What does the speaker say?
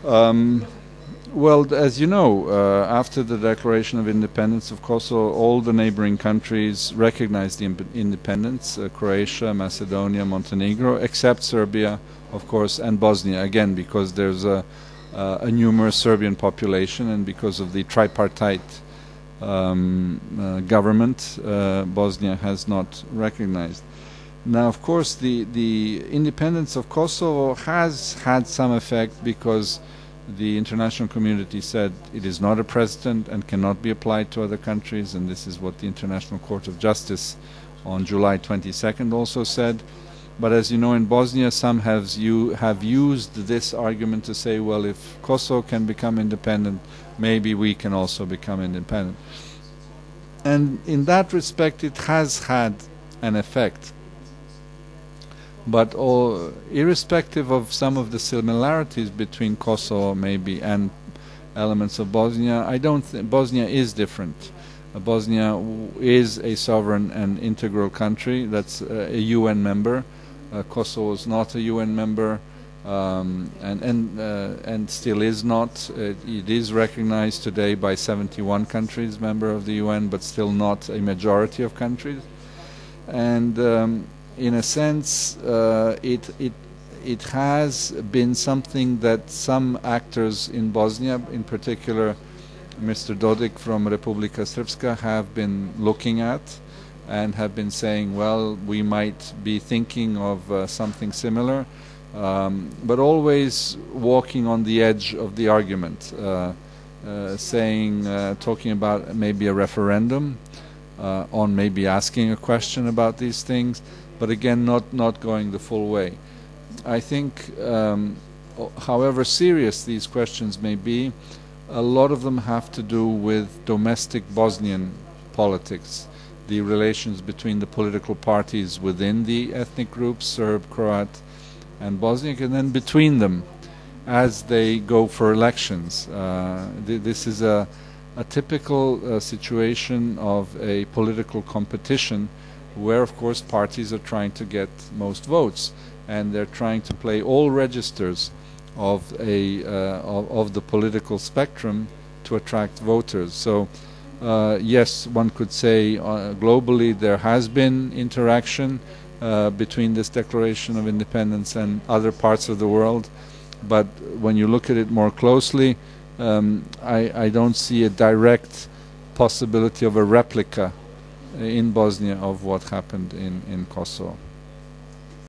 Um, well, as you know, after the declaration of independence of Kosovo, all the neighboring countries recognized the independence, Croatia, Macedonia, Montenegro, except Serbia, of course, and Bosnia, again, because there's a numerous Serbian population and because of the tripartite government, Bosnia has not recognized. Now, of course, the independence of Kosovo has had some effect because the international community said it is not a precedent and cannot be applied to other countries, and this is what the International Court of Justice on July 22nd also said. But as you know, in Bosnia, some have used this argument to say, well, if Kosovo can become independent, maybe we can also become independent. And in that respect, it has had an effect. But irrespective of some of the similarities between Kosovo maybe and elements of Bosnia, I don't think Bosnia is different. Bosnia is a sovereign and integral country that's a UN member. Kosovo is not a UN member and still is not. It is recognized today by 71 countries, member of the UN, but still not a majority of countries. And in a sense, it has been something that some actors in Bosnia, in particular Mr. Dodik from Republika Srpska, have been looking at and have been saying, well, we might be thinking of something similar, but always walking on the edge of the argument, talking about maybe a referendum, on maybe asking a question about these things, but again, not going the full way. I think, however serious these questions may be, a lot of them have to do with domestic Bosnian politics, the relations between the political parties within the ethnic groups, Serb, Croat, and Bosniak, and then between them as they go for elections. This is a typical situation of a political competition where, of course, parties are trying to get most votes, and they're trying to play all registers of the political spectrum to attract voters. So, yes, one could say globally there has been interaction between this Declaration of Independence and other parts of the world, but when you look at it more closely, I don't see a direct possibility of a replica in Bosnia of what happened in Kosovo.